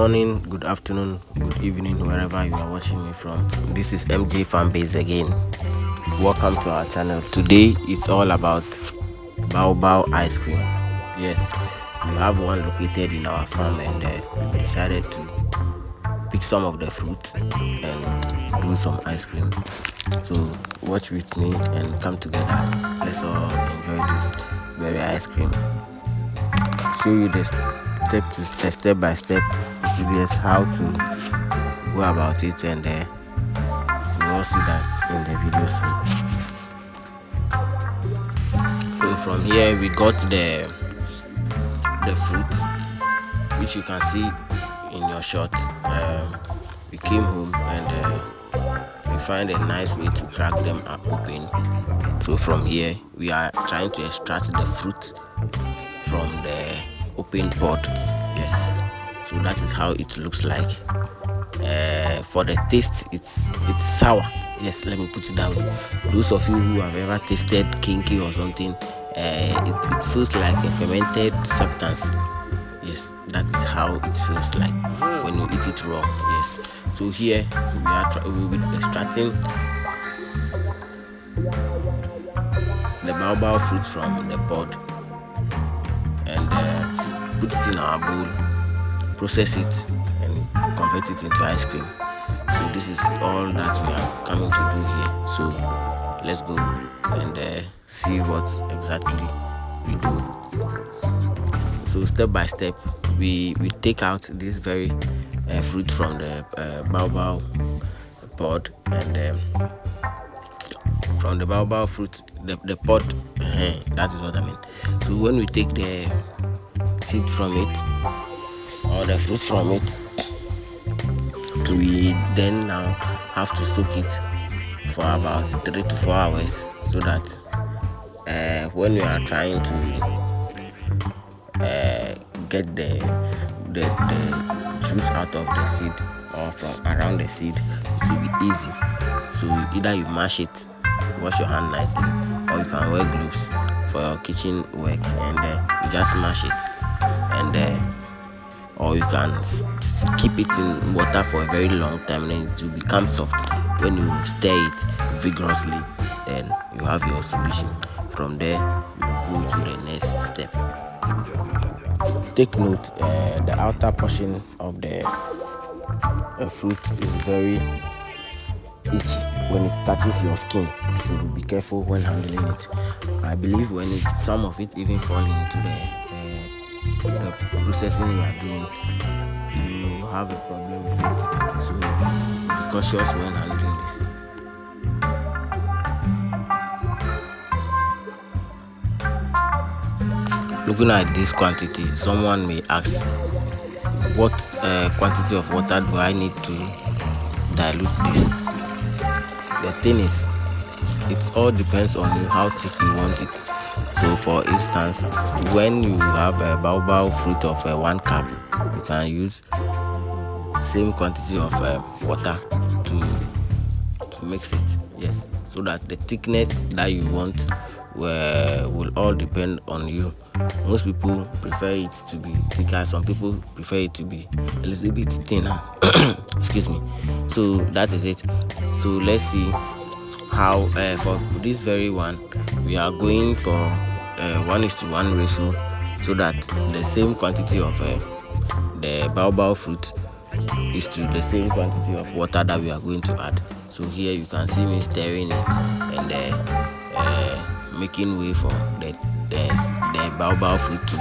morning, good afternoon, good evening, wherever you are watching me from. This is MJ Fanbase again. Welcome to our channel. Today it's all about Baobab ice cream. Yes, we have one located in our farm, and we decided to pick some of the fruit and do some ice cream. So watch with me and come together. Let's all enjoy this berry ice cream. Show you the step by step videos how to go about it, and you will see that in the video soon. So from here we got the fruit, which you can see in your shot. We came home and we find a nice way to crack them open. So from here we are trying to extract the fruit from the open pod. Yes, so that is how it looks like. For the taste, it's sour. Yes, let me put it that way. Those of you who have ever tasted kinky or something, it feels like a fermented substance. Yes, that is how it feels like when you eat it raw. Yes, so here we will be extracting the baobab fruit from the pod and put it in our bowl, process it, and convert it into ice cream. So this is all that we are coming to do here. So let's go and see what exactly we do. So step by step, we take out this very fruit from the baobab pod, and from the baobab fruit, the pod, that is what I mean. So when we take the seed from it or the fruit from it, we then now have to soak it for about 3 to 4 hours, so that when you are trying to get the juice out of the seed or from around the seed, it will be easy. So either you mash it, wash your hand nicely, or you can wear gloves for your kitchen work, and you just mash it, and or you can keep it in water for a very long time, and it will become soft. When you stir it vigorously, then you have your solution. From there you go to the next step. Take note, the outer portion of the fruit is very itchy when it touches your skin, so be careful when handling it. I believe when some of it even fall into the processing you are doing, you have a problem with it. So be cautious when handling this. Looking at this quantity, someone may ask, what quantity of water do I need to dilute this? The thing is, it all depends on you how thick you want it. So for instance, when you have a baobab fruit of 1 cup, you can use same quantity of water to mix it. Yes, so that the thickness that you want will all depend on you. Most people prefer it to be thicker, some people prefer it to be a little bit thinner. Excuse me. So that is it. So let's see how for this very one we are going for 1:1 ratio, so that the same quantity of the baobab fruit is to the same quantity of water that we are going to add. So here you can see me stirring it and making way for the baobab fruit to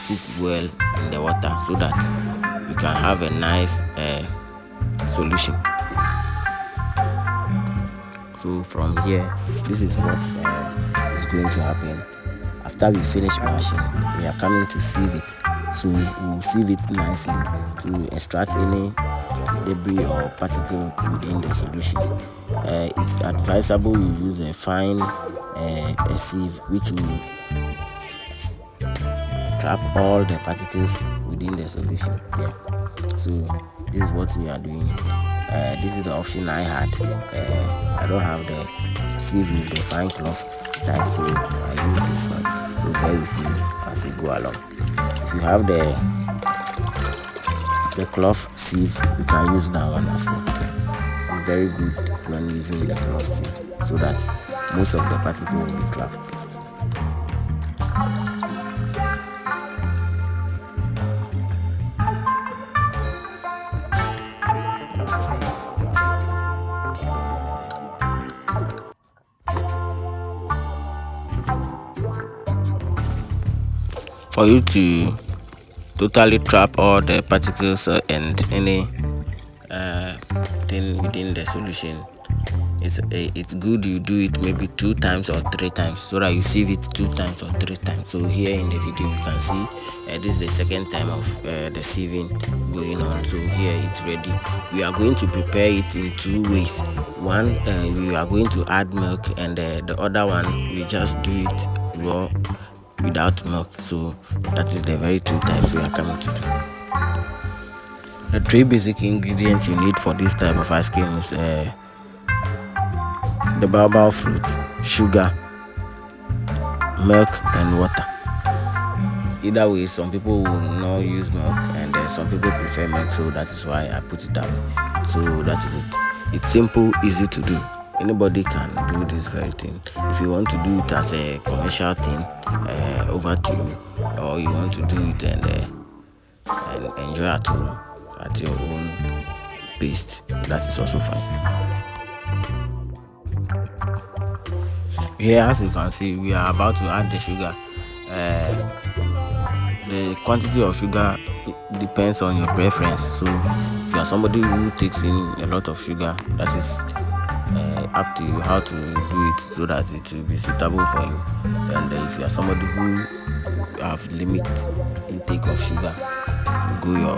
sit well in the water, so that you can have a nice solution. So from here, this is what is going to happen. After we finish mashing, we are coming to sieve it. So we will sieve it nicely to extract any debris or particle within the solution. It's advisable you use a fine a sieve which will trap all the particles within the solution. Yeah. So this is what we are doing. This is the option I had. I don't have the sieve with the fine cloth type, so I use this one. So bear with me as we go along. If you have the the cloth sieve, you can use that one as well. It's very good when using the cloth sieve so that most of the particles will be trapped. For you to totally trap all the particles and any thing within the solution, it's good you do it maybe 2 times or 3 times so that you sieve it 2 times or 3 times. So here in the video you can see this is the second time of the sieving going on. So here it's ready. We are going to prepare it in 2 ways. One, we are going to add milk, and the other one we just do it raw without milk. So that is the very 2 types we are coming to do. The 3 basic ingredients you need for this type of ice cream is the baobab fruit, sugar, milk, and water. Either way, some people will not use milk, and some people prefer milk, so that is why I put it that way. So that is it. It's simple, easy to do. Anybody can do this very thing. If you want to do it as a commercial thing, over to you, or you want to do it and enjoy at home at your own pace, that is also fine. Here, as you can see, we are about to add the sugar. The quantity of sugar depends on your preference. So if you are somebody who takes in a lot of sugar, that is up to you how to do it so that it will be suitable for you. And if you are somebody who have limit intake of sugar, you go your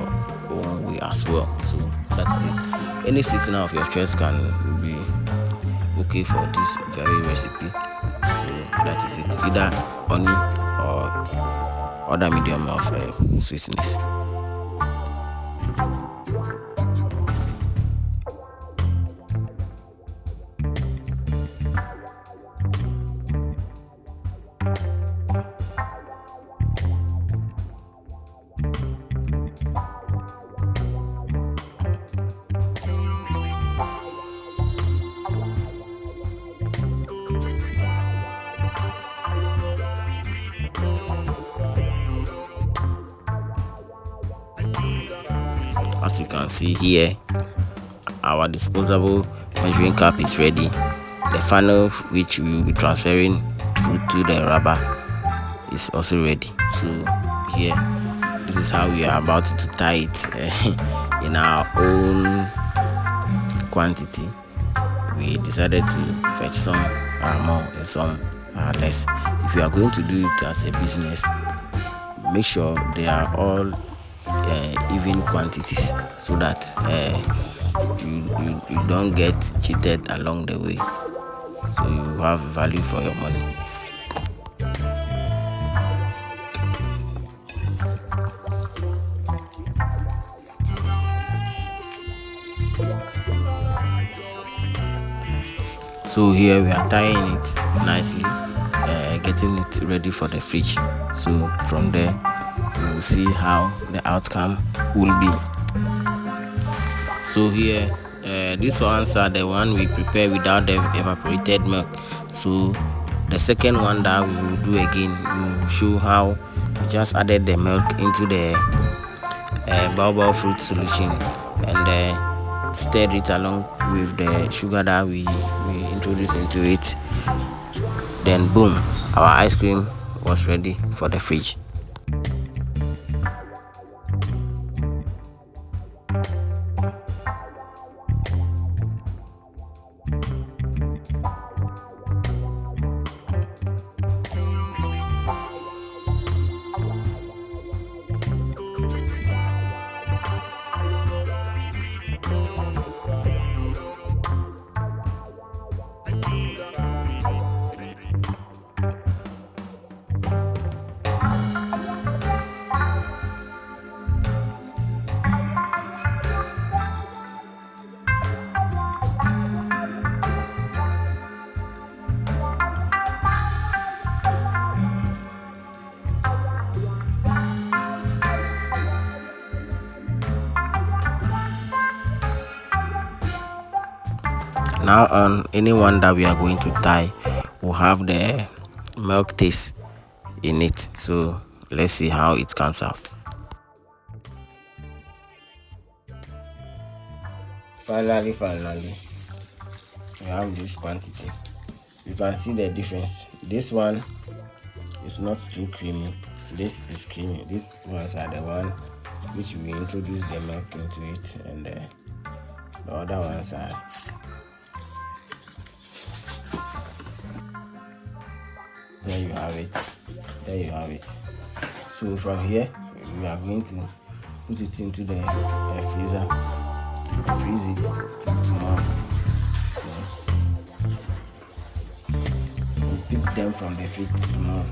own way as well. So that is it. Any sweetener of your choice can be okay for this very recipe. So that is it. Either honey or other medium of sweetness. As you can see here, our disposable measuring cup is ready. The funnel which we will be transferring through to the rubber is also ready. So here, this is how we are about to tie it in our own quantity. We decided to fetch some more and some less. If you are going to do it as a business, make sure they are all even quantities so that you don't get cheated along the way, so you have value for your money. So here we are tying it nicely, getting it ready for the fridge. So from there we will see how the outcome will be. So here these ones are the one we prepare without the evaporated milk. So the second one that we will do again, we will show how we just added the milk into the baobab fruit solution and stirred it along with the sugar that we introduced into it. Then boom, our ice cream was ready for the fridge. Now on anyone that we are going to tie will have the milk taste in it. So let's see how it comes out. Finally, we have this quantity. You can see the difference. This one is not too creamy. This is creamy. These ones are the one which we introduce the milk into it, and the other ones are. There you have it. There you have it. So from here, we are going to put it into the freezer. Freeze it till tomorrow. So we'll pick them from the fridge tomorrow.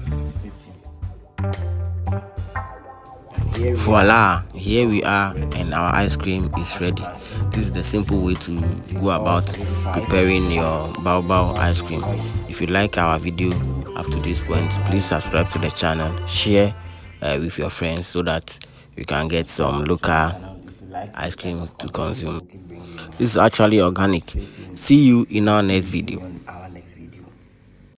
Voila, here we are, and our ice cream is ready. This is the simple way to go about preparing your Baobab ice cream. If you like our video up to this point, please subscribe to the channel, share with your friends so that you can get some local ice cream to consume. This is actually organic. See you in our next video.